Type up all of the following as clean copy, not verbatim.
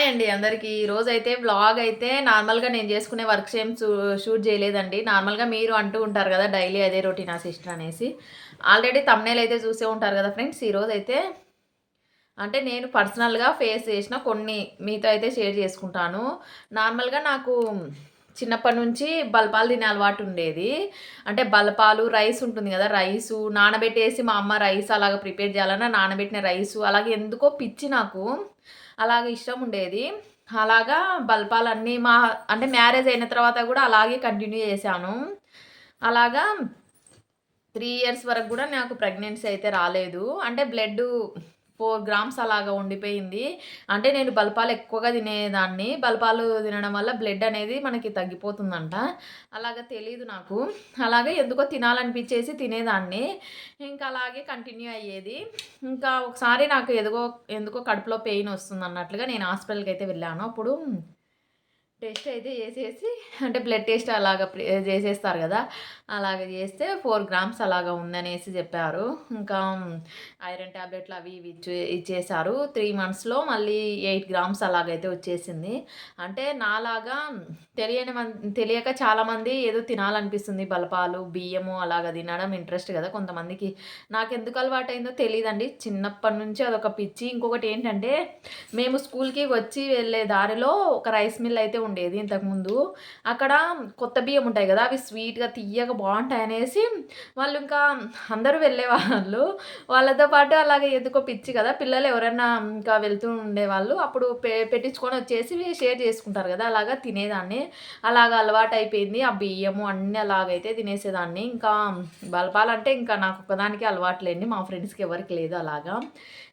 అండి అందరికీ. ఈరోజైతే వ్లాగ్ అయితే నార్మల్‌గా నేను చేసుకునే వర్క్స్ ఏం షూట్ చేయలేదండి. నార్మల్‌గా మీరు అంటూ ఉంటారు కదా! డైలీ అదే రొటీనా సిస్టర్ అనేసి. ఆల్రెడీ థంబ్‌నెయిల్ అయితే చూసే ఉంటారు కదా ఫ్రెండ్స్. ఈరోజైతే అంటే నేను పర్సనల్‌గా ఫేస్ చేసిన కొన్ని మీతో అయితే షేర్ చేసుకుంటాను. నార్మల్‌గా నాకు చిన్నప్పటి నుంచి బల్పాలు తినే అలవాటు ఉండేది. అంటే బల్పాలు, రైస్ ఉంటుంది కదా! రైసు నానబెట్టేసి మా అమ్మ రైస్ అలాగా ప్రిపేర్ చేయాలన్నా నానబెట్టిన రైసు అలాగే ఎందుకో పిచ్చి నాకు. అలాగ ఇష్టం ఉండేది. అలాగా బల్పాలన్నీ అంటే మ్యారేజ్ అయిన తర్వాత గూడా అలాగే కంటిన్యూ చేశాను. అలాగా 3 ఇయర్స్ వరకు గూడా నాకు ప్రెగ్నెన్సీ అయితే రాలేదు. అంటే బ్లడ్డు 4 గ్రామ్స్ అలాగా ఉండిపోయింది. అంటే నేను బల్పాలు ఎక్కువగా తినేదాన్ని. బల్పాలు తినడం వల్ల బ్లడ్ అనేది మనకి తగ్గిపోతుందంట. అలాగా తెలీదు నాకు. అలాగే ఎందుకో తినాలనిపించేసి తినేదాన్ని. ఇంకా అలాగే కంటిన్యూ అయ్యేది. ఇంకా ఒకసారి నాకు ఎందుకో కడుపులో పెయిన్ వస్తుందన్నట్లుగా నేను హాస్పిటల్‌కైతే వెళ్ళాను. అప్పుడు టెస్ట్ అయితే చేసేసి అంటే బ్లడ్ టెస్ట్ అలాగా చేసేస్తారు గదా! అలాగ చేస్తే 4 గ్రామ్స్ అలాగా ఉందనేసి చెప్పారు. ఇంకా ఐరన్ టాబ్లెట్లు అవి ఇవి ఇచ్చేశారు. 3 మంత్స్‌లో మళ్ళీ 8 గ్రామ్స్ అలాగైతే వచ్చేసింది. అంటే నాలాగా తెలియక చాలామంది ఏదో తినాలనిపిస్తుంది బలపాలు, బియ్యము అలాగ తినడం ఇంట్రెస్ట్ గదా! కొంతమందికి. నాకెందుకు అలవాటయిందో తెలీదండి. చిన్నప్పటి నుంచి అదొక పిచ్చి. ఇంకొకటేంటంటే మేము స్కూల్‌కి వచ్చి వెళ్ళే దారిలో ఒక రైస్ మిల్ అయితే ఉండేది ఇంతకుముందు. అక్కడ కొత్త బియ్యం ఉంటాయి గదా! అవి స్వీట్‌గా, తియ్యగా బావుంటాయనేసి వాళ్ళు ఇంకా అందరూ వెళ్ళేవాళ్ళు. వాళ్ళతో పాటు అలాగే ఎందుకో పిచ్చి కదా! పిల్లలు ఎవరైనా ఇంకా వెళ్తూ ఉండేవాళ్ళు. అప్పుడు పెట్టించుకొని వచ్చేసి షేర్ చేసుకుంటారు గదా! అలాగా తినేదాన్ని. అలాగా అలవాటయిపోయింది. ఆ బియ్యము అన్నీ అలాగైతే తినేసేదాన్ని. ఇంకా బలపాలంటే ఇంకా నాకొక్కదానికే అలవాటులేండి. మా ఫ్రెండ్స్‌కి ఎవరికీ లేదు అలాగా.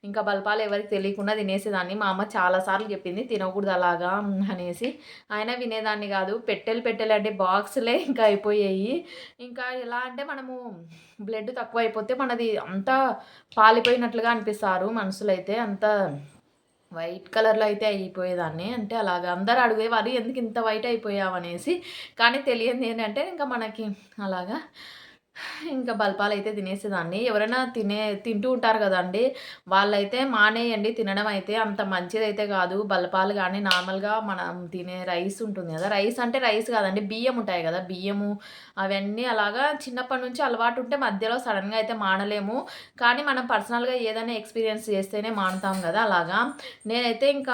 ఇంకా బలపాలు ఎవరికీ తెలియకుండా తినేసేదాన్ని. మా అమ్మ చాలా సార్లు చెప్పింది తినకూడదు అలాగా అనేసి. అయినా వినేదాన్ని గాదు. పెట్టెలు అంటే బాక్సులే ఇంకా అయిపోయాయి. ఇంకా ఎలా అంటే మనము బ్లడ్ తక్కువైపోతే మనది అంతా పాలిపోయినట్లుగా అనిపిస్తారు మనుషులైతే. అంతా వైట్ కలర్‌లో అయితే అయిపోయేదాన్ని. అంటే అలాగా అందరూ అడిగేవారు ఎందుకు ఇంత వైట్ అయిపోయావనేసి. కానీ తెలియనిది ఏంటంటే ఇంకా మనకి అలాగా ఇంకా బల్పాలైతే తినేసేదాన్ని. ఎవరైనా తింటూ ఉంటారు గదండీ! వాళ్ళైతే మానేయండి తినడం అయితే అంత మంచిదైతే గాదు. బల్పాలు గానీ, నార్మల్‌గా మనం తినే రైస్ ఉంటుంది గదా! రైస్ అంటే రైస్ గాదండి. బియ్యం ఉంటాయి గదా! బియ్యము అవన్నీ అలాగా చిన్నప్పటి నుంచి అలవాటుంటే మధ్యలో సడెన్‌గా అయితే మానలేము. కానీ మనం పర్సనల్‌గా ఏదైనా ఎక్స్‌పీరియన్స్ చేస్తేనే మానుతాం గదా! అలాగా. నేనైతే ఇంకా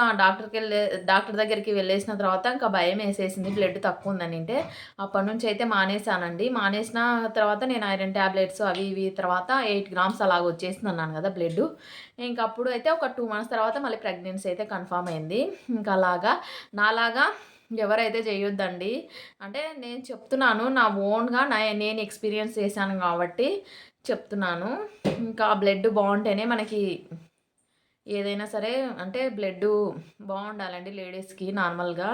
డాక్టర్ దగ్గరికి వెళ్ళేసిన తర్వాత ఇంకా భయమేసేసింది బ్లడ్ తక్కువుందనంటే. అప్పటినుంచయితే మానేశానండి. మానేసిన తర్వాత నేను ఐరన్ టాబ్లెట్స్ అవి ఇవి తర్వాత 8 గ్రామ్స్ అలాగ వచ్చేసిందన్నాను గదా! బ్లడ్డు. ఇంకప్పుడు అయితే ఒక 2 మంత్స్ తర్వాత మళ్ళీ ప్రెగ్నెన్సీ అయితే కన్ఫర్మ్ అయింది. ఇంకా అలాగా నాలాగా ఎవరైతే చేయొద్దండి. అంటే నేను చెప్తున్నాను నా ఓన్‌గా నేను ఎక్స్‌పీరియన్స్ చేశాను గాబట్టి చెప్తున్నాను. ఇంకా బ్లడ్ బావుంటేనే మనకి ఏదైనా సరే అంటే బ్లడ్డు బావుండాలండి లేడీస్‌కి నార్మల్‌గా.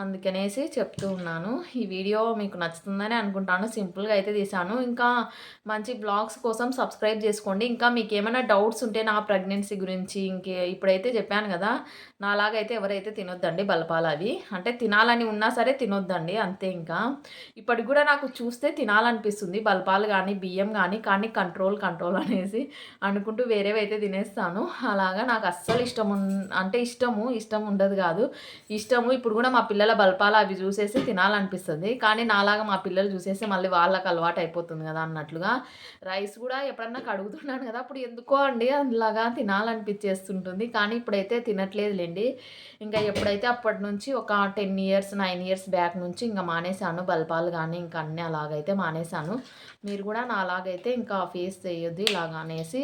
అందుకనేసి చెప్తూ ఉన్నాను. ఈ వీడియో మీకు నచ్చుతుందని అనుకుంటాను. సింపుల్‌గా అయితే తీశాను. ఇంకా మంచి వ్లాగ్స్ కోసం సబ్స్క్రైబ్ చేసుకోండి. ఇంకా మీకేమైనా డౌట్స్ ఉంటే నా ప్రెగ్నెన్సీ గురించి ఇప్పుడైతే చెప్పాను గదా! నాలాగైతే ఎవరైతే తినొద్దండి బలపాలవి. అంటే తినాలని ఉన్నా సరే తినొద్దండి అంతే ఇంకా. ఇప్పటికి గూడా నాకు చూస్తే తినాలనిపిస్తుంది బలపాలు గానీ, బియ్యం గానీ కానీ కంట్రోల్ అనేసి అనుకుంటూ వేరేవైతే తినేస్తాను. అలాగా నాకు అస్సలు అంటే ఇష్టం ఉండదు గాదు. ఇష్టము ఇప్పుడు గూడా మా పిల్లల బల్పాలు అవి చూసేసి తినాలనిపిస్తది. కానీ నాలాగా మా పిల్లలు చూసేసి మళ్ళీ వాళ్ళకి అలవాటయిపోతుంది గదా! అన్నట్లుగా. రైస్ గూడా ఎప్పుడన్నా కడుగుతున్నాను గదా! అప్పుడు ఎందుకో అండి అలాగా తినాలనిపిచ్చేస్తుంటుంది. కానీ ఇప్పుడైతే తినట్లేదులెండి. ఇంకా ఎప్పుడైతే అప్పటినుంచి ఒక 10 ఇయర్స్, 9 ఇయర్స్ బ్యాక్ నుంచి ఇంక మానేశాను. బల్పాలు గానీ, ఇంక అన్నీ అలాగైతే మానేశాను. మీరు గూడా నాలాగైతే ఇంకా ఫేస్ చేయొద్దు ఇలాగ అనేసి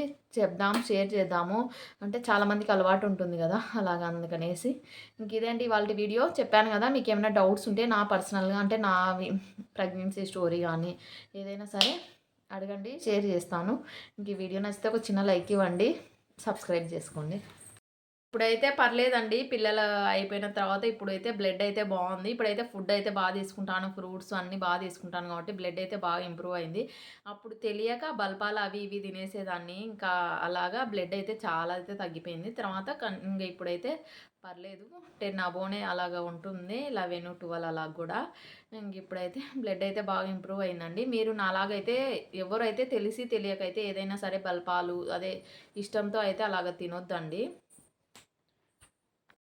షేర్ చేద్దాము. అంటే చాలామందికి అలవాటు ఉంటుంది గదా! అలాగా అందుకనేసి. ఇంక ఇదేంటి ఇవాల్టి వీడియో. చెప్పాను గదా! మీకేమైనా డౌట్స్ ఉంటే నా పర్సనల్‌గా అంటే నావి ప్రెగ్నెన్సీ స్టోరీ గానీ, ఏదైనా సరే అడగండి. షేర్ చేస్తాను. ఇంక ఈ వీడియో నచ్చితే ఒక చిన్న లైక్ ఇవ్వండి. సబ్స్క్రైబ్ చేసుకోండి. ఇప్పుడైతే పర్లేదండి. పిల్లలు అయిపోయిన తర్వాత ఇప్పుడైతే బ్లడ్ అయితే బావుంది. ఇప్పుడైతే ఫుడ్ అయితే తీసుకుంటాను. ఫ్రూట్స్ అన్నీ తీసుకుంటాను కాబట్టి బ్లడ్ అయితే బాగా ఇంప్రూవ్ అయింది. అప్పుడు తెలియక బల్పాలు అవి ఇవి తినేసేదాన్ని. ఇంకా అలాగా బ్లడ్ అయితే చాలా అయితే తగ్గిపోయింది. తర్వాత ఇంగ ఇప్పుడైతే పర్లేదు. 10 అబోనే అలాగా ఉంటుంది. 11, 12 అలాగ గూడా. ఇప్పుడైతే బ్లడ్ అయితే బాగా ఇంప్రూవ్ అయిందండి. మీరు నాలాగైతే ఎవరైతే తెలిసి తెలియకైతే ఏదైనా సరే బల్పాలు అదే ఇష్టంతో అయితే అలాగ తినొద్దండి.